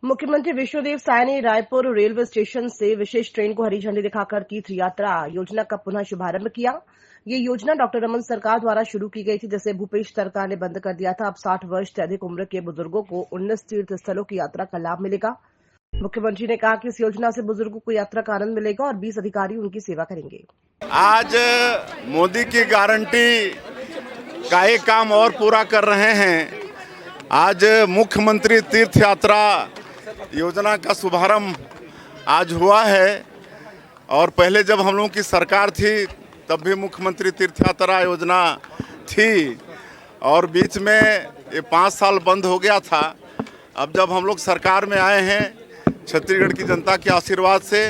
मुख्यमंत्री विष्णुदेव साय ने Raipur railway station से विशेष ट्रेन को हरी झंडी दिखाकर तीर्थ यात्रा योजना का पुनः शुभारंभ किया। ये योजना डॉक्टर रमन सरकार द्वारा शुरू की गई थी, जिसे भूपेश सरकार ने बंद कर दिया था। अब 60 वर्ष से अधिक उम्र के बुजुर्गों को 19 तीर्थ स्थलों की यात्रा का लाभ मिलेगा। मुख्यमंत्री ने कहा कि इस योजना से बुजुर्गों को यात्रा का आनंद मिलेगा और 20 अधिकारी उनकी सेवा करेंगे। आज मोदी की गारंटी का एक काम और पूरा कर रहे हैं। आज मुख्यमंत्री तीर्थ यात्रा योजना का शुभारंभ आज हुआ है और पहले जब हम लोगों की सरकार थी तब भी मुख्यमंत्री तीर्थ यात्रा योजना थी और बीच में ये 5 साल बंद हो गया था। अब जब हम लोग सरकार में आए हैं छत्तीसगढ़ की जनता के आशीर्वाद से,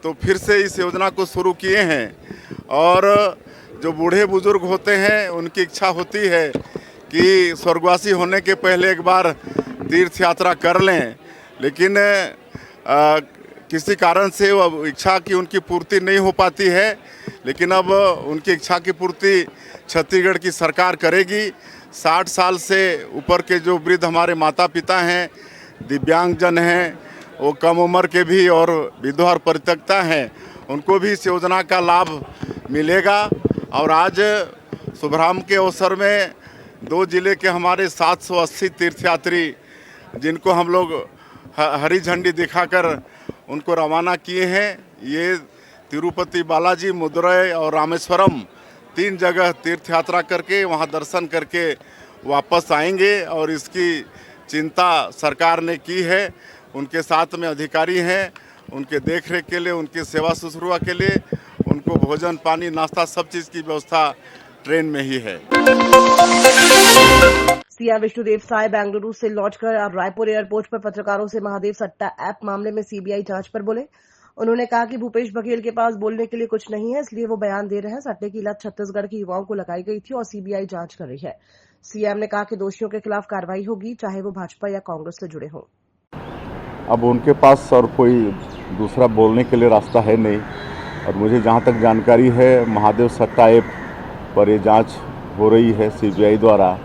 तो फिर से इस योजना को शुरू किए हैं। और जो बूढ़े बुजुर्ग होते हैं उनकी इच्छा होती है कि स्वर्गवासी होने के पहले एक बार तीर्थ यात्रा कर लें, लेकिन किसी कारण से वो इच्छा की उनकी पूर्ति नहीं हो पाती है। लेकिन अब उनकी इच्छा की पूर्ति छत्तीसगढ़ की सरकार करेगी। 60 साल से ऊपर के जो वृद्ध हमारे माता पिता हैं, दिव्यांगजन हैं, वो कम उम्र के भी और विधवा और परित्यक्ता हैं, उनको भी इस योजना का लाभ मिलेगा। और आज शुभारंभ के अवसर में 2 जिले के हमारे 780 तीर्थयात्री, जिनको हम लोग हरी झंडी दिखाकर उनको रवाना किए हैं, ये तिरुपति बालाजी, मदुरै और रामेश्वरम 3 जगह तीर्थ यात्रा करके वहाँ दर्शन करके वापस आएंगे। और इसकी चिंता सरकार ने की है। उनके साथ में अधिकारी हैं, उनके देखरेख के लिए, उनकी सेवा शुश्रूषा के लिए उनको भोजन पानी नाश्ता सब चीज़ की व्यवस्था ट्रेन में ही है। सीएम विष्णुदेव साय बेंगलुरु से लौटकर अब रायपुर एयरपोर्ट पर पत्रकारों से महादेव सट्टा ऐप मामले में सीबीआई जांच पर बोले। उन्होंने कहा कि भूपेश बघेल के पास बोलने के लिए कुछ नहीं है, इसलिए वो बयान दे रहे हैं। सट्टे की लत छत्तीसगढ़ के युवाओं को लगाई गई थी और सीबीआई जांच कर रही है। सीएम ने कहा कि दोषियों के खिलाफ कार्रवाई होगी, चाहे वो भाजपा या कांग्रेस से जुड़े हों। अब उनके पास और कोई दूसरा बोलने के लिए रास्ता है नहीं। और मुझे जहाँ तक जानकारी है, महादेव सट्टा ऐप पर ये जांच हो रही है सीबीआई द्वारा।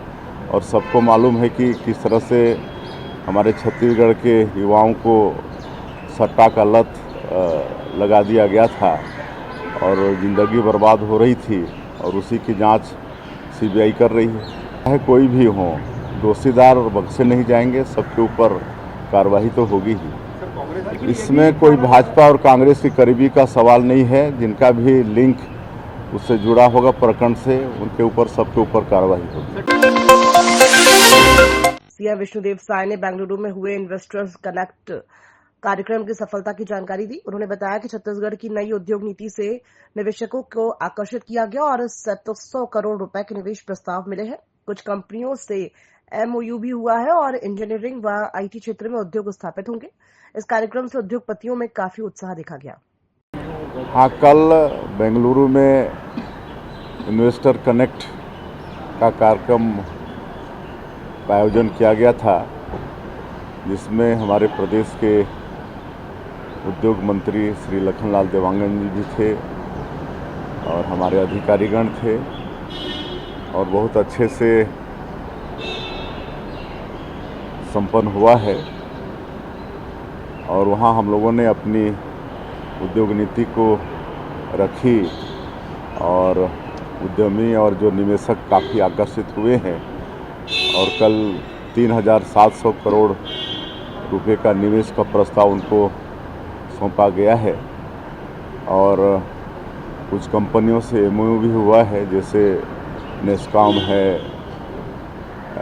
और सबको मालूम है कि किस तरह से हमारे छत्तीसगढ़ के युवाओं को सट्टा का लत लगा दिया गया था और ज़िंदगी बर्बाद हो रही थी, और उसी की जांच सीबीआई कर रही है। चाहे कोई भी हो, दोषीदार बख्शे नहीं जाएंगे, सबके ऊपर कार्रवाई तो होगी ही। इसमें कोई भाजपा और कांग्रेस की करीबी का सवाल नहीं है। जिनका भी लिंक उससे जुड़ा होगा प्रकरण से, उनके ऊपर सबके ऊपर कार्रवाई होगी। सीएम विष्णुदेव साय ने बेंगलुरु में हुए इन्वेस्टर्स कनेक्ट कार्यक्रम की सफलता की जानकारी दी। उन्होंने बताया कि छत्तीसगढ़ की नई उद्योग नीति से निवेशकों को आकर्षित किया गया और 700 करोड़ रुपए के निवेश प्रस्ताव मिले हैं। कुछ कंपनियों से एमओयू भी हुआ है और इंजीनियरिंग व आईटी क्षेत्र में उद्योग स्थापित होंगे। इस कार्यक्रम से उद्योगपतियों में काफी उत्साह देखा गया। हाँ, कल बेंगलुरु में इन्वेस्टर कनेक्ट का कार्यक्रम का आयोजन किया गया था, जिसमें हमारे प्रदेश के उद्योग मंत्री श्री लखनलाल देवांगन जी भी थे और हमारे अधिकारीगण थे, और बहुत अच्छे से संपन्न हुआ है। और वहाँ हम लोगों ने अपनी उद्योग नीति को रखी और उद्यमी और जो निवेशक काफ़ी आकर्षित हुए हैं। और कल 3700 करोड़ रुपए का निवेश का प्रस्ताव उनको सौंपा गया है। और कुछ कंपनियों से एमओयू भी हुआ है, जैसे नेस्कॉम है,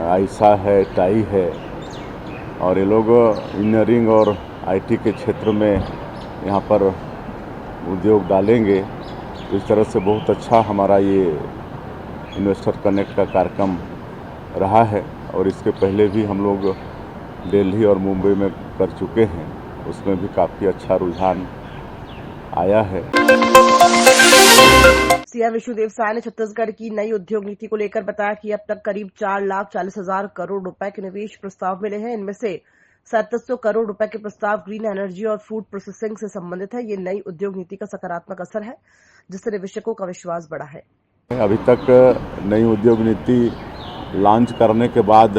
आयशा है, टाई है। और ये लोग इंजीनियरिंग और आईटी के क्षेत्र में यहाँ पर उद्योग डालेंगे। तो इस तरह से बहुत अच्छा हमारा ये इन्वेस्टर कनेक्ट का कार्यक्रम रहा है। और इसके पहले भी हम लोग दिल्ली और मुंबई में कर चुके हैं, उसमें भी काफ़ी अच्छा रुझान आया है। सीएम विष्णुदेव साय ने छत्तीसगढ़ की नई उद्योग नीति को लेकर बताया कि अब तक करीब 4,40,000 करोड़ रुपए के निवेश प्रस्ताव मिले हैं। इनमें से 700 करोड़ रुपए के प्रस्ताव ग्रीन एनर्जी और फूड प्रोसेसिंग से संबंधित है। ये नई उद्योग नीति का सकारात्मक असर है, जिससे निवेशकों का विश्वास बढ़ा है। अभी तक नई उद्योग नीति लॉन्च करने के बाद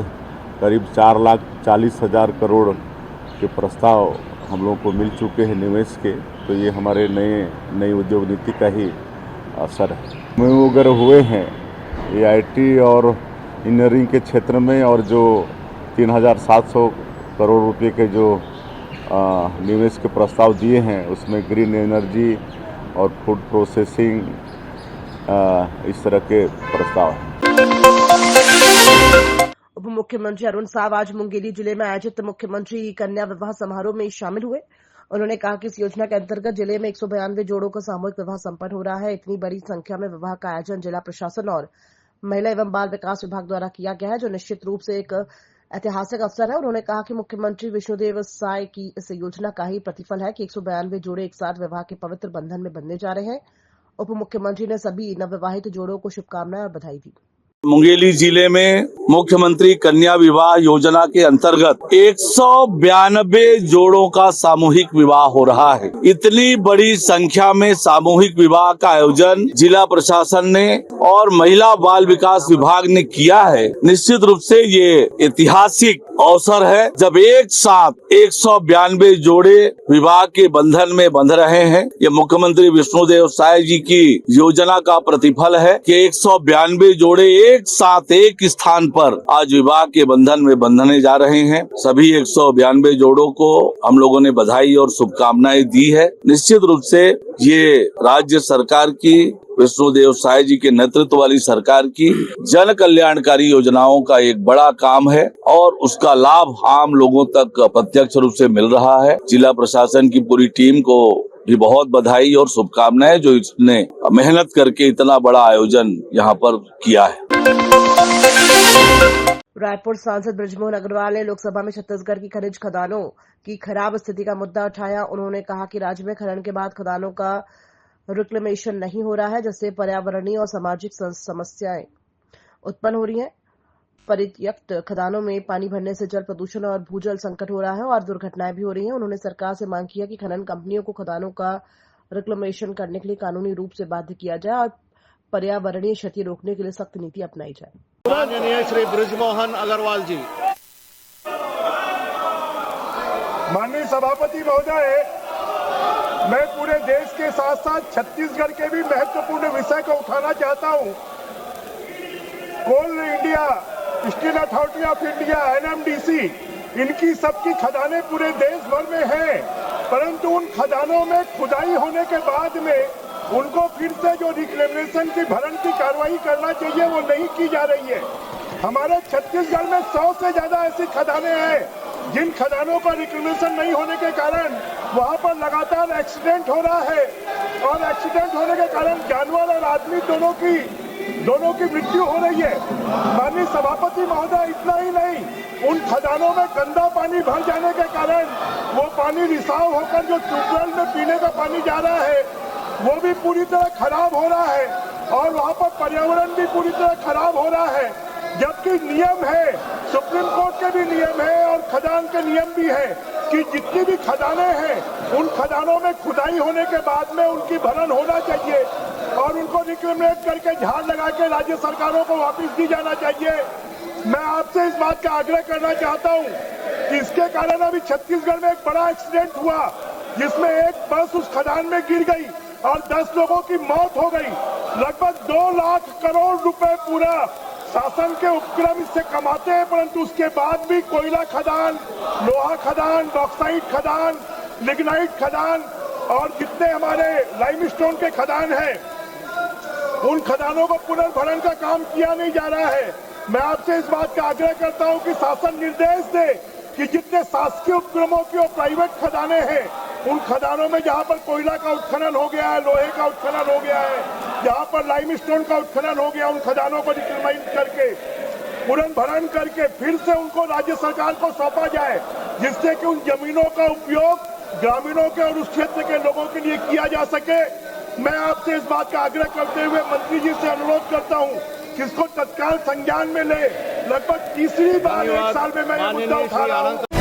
करीब 4,40,000 करोड़ के प्रस्ताव हम लोगों को मिल चुके हैं निवेश के, तो ये हमारे नई उद्योग नीति का ही असर है। वगैरह हुए हैं ये आईटी और इंजीनियरिंग के क्षेत्र में, और जो 3700 करोड़ रुपए के जो निवेश के प्रस्ताव दिए हैं उसमें ग्रीन एनर्जी और फूड प्रोसेसिंग इस तरह के प्रस्ताव हैं। उप मुख्यमंत्री अरुण साव आज मुंगेली जिले में आयोजित मुख्यमंत्री कन्या विवाह समारोह में शामिल हुए। उन्होंने कहा कि इस योजना के अंतर्गत जिले में 192 जोड़ों का सामूहिक विवाह संपन्न हो रहा है। इतनी बड़ी संख्या में विवाह का आयोजन जिला प्रशासन और महिला एवं बाल विकास विभाग द्वारा किया गया है, जो निश्चित रूप से एक ऐतिहासिक अवसर है। उन्होंने कहा कि मुख्यमंत्री विष्णुदेव साय की इस योजना का ही प्रतिफल है कि 192 जोड़े एक साथ विवाह के पवित्र बंधन में बंधने जा रहे हैं। उप मुख्यमंत्री ने सभी नवविवाहित जोड़ों को शुभकामनाएं और बधाई दी। मुंगेली जिले में मुख्यमंत्री कन्या विवाह योजना के अंतर्गत 192 जोड़ों का सामूहिक विवाह हो रहा है। इतनी बड़ी संख्या में सामूहिक विवाह का आयोजन जिला प्रशासन ने और महिला बाल विकास विभाग ने किया है। निश्चित रूप से ये ऐतिहासिक अवसर है जब एक साथ 192 जोड़े विवाह के बंधन में बंध रहे हैं। ये मुख्यमंत्री विष्णुदेव साय जी की योजना का प्रतिफल है कि 192 जोड़े एक साथ एक स्थान पर आज विवाह के बंधन में बंधने जा रहे हैं। सभी 192 जोड़ों को हम लोगों ने बधाई और शुभकामनाएं दी है। निश्चित रूप से ये राज्य सरकार की, विष्णुदेव साय जी के नेतृत्व वाली सरकार की जन कल्याणकारी योजनाओं का एक बड़ा काम है और उसका लाभ आम लोगों तक प्रत्यक्ष रूप से मिल रहा है। जिला प्रशासन की पूरी टीम को भी बहुत बधाई और शुभकामनाएं जो इसने मेहनत करके इतना बड़ा आयोजन यहाँ पर किया है। रायपुर सांसद बृजमोहन अग्रवाल ने लोकसभा में छत्तीसगढ़ की खनिज खदानों की खराब स्थिति का मुद्दा उठाया। उन्होंने कहा कि राज्य में खनन के बाद खदानों का रिक्लेमेशन नहीं हो रहा है, जिससे पर्यावरणीय और सामाजिक समस्याएं उत्पन्न हो रही हैं। परित्यक्त खदानों में पानी भरने से जल प्रदूषण और भूजल संकट हो रहा है और दुर्घटनाएं भी हो रही हैं। उन्होंने सरकार से मांग की है कि खनन कंपनियों को खदानों का रिक्लेमेशन करने के लिए कानूनी रूप से बाध्य किया जाए और पर्यावरणीय क्षति रोकने के लिए सख्त नीति अपनाई जाए। माननीय श्री बृजमोहन अग्रवाल जी। माननीय सभापति महोदय, मैं पूरे देश के साथ साथ छत्तीसगढ़ के भी महत्वपूर्ण विषय को उठाना चाहता हूं। Coal India, steel authority of India, NMDC, इनकी सबकी खदानें पूरे देश भर में हैं, परंतु उन खदानों में खुदाई होने के बाद में उनको फिर से जो रिक्लेमेशन की भरण की कार्रवाई करना चाहिए वो नहीं की जा रही है। हमारे छत्तीसगढ़ में 100 से ज्यादा ऐसी खदानें हैं जिन खदानों का रिक्लेमेशन नहीं होने के कारण वहां पर लगातार एक्सीडेंट हो रहा है और एक्सीडेंट होने के कारण जानवर और आदमी दोनों की मृत्यु हो रही है। माननीय सभापति महोदय, इतना ही नहीं, उन खदानों में गंदा पानी भर जाने के कारण वो पानी रिसाव होकर जो ट्यूबवेल में पीने का पानी जा रहा है वो भी पूरी तरह खराब हो रहा है और वहाँ पर पर्यावरण भी पूरी तरह खराब हो रहा है। जबकि नियम है, सुप्रीम कोर्ट के भी नियम है और खदान के नियम भी है कि जितनी भी खदानें हैं उन खदानों में खुदाई होने के बाद में उनकी भरण होना चाहिए और उनको रिक्लेमेट करके झाड़ लगा के राज्य सरकारों को वापस दी जाना चाहिए। मैं आपसे इस बात का आग्रह करना चाहता हूँ कि इसके कारण अभी छत्तीसगढ़ में एक बड़ा एक्सीडेंट हुआ जिसमें एक बस उस खदान में गिर गई और 10 लोगों की मौत हो गई। लगभग 2 लाख करोड़ रुपए पूरा शासन के उपक्रम इससे कमाते हैं, परंतु उसके बाद भी कोयला खदान, लोहा खदान, बॉक्साइट खदान, लिग्नाइट खदान और जितने हमारे लाइमस्टोन के खदान हैं उन खदानों को पुनर्भरण का काम किया नहीं जा रहा है। मैं आपसे इस बात का आग्रह करता हूं कि शासन निर्देश दे कि जितने शासकीय उपक्रमों की और प्राइवेट खदानें हैं उन खदानों में जहां पर कोयला का उत्खनन हो गया है, लोहे का उत्खनन हो गया है, जहां पर लाइमस्टोन का उत्खनन हो गया, उन खदानों को रिक्लेमेट करके पुनर्भरण करके फिर से उनको राज्य सरकार को सौंपा जाए, जिससे कि उन जमीनों का उपयोग ग्रामीणों के और उस क्षेत्र के लोगों के लिए किया जा सके। मैं आपसे इस बात का आग्रह करते हुए मंत्री जी से अनुरोध करता हूं कि इसको तत्काल संज्ञान में ले। लगभग तीसरी बार एक साल में मैं ये मुद्दा उठा रहा हूं।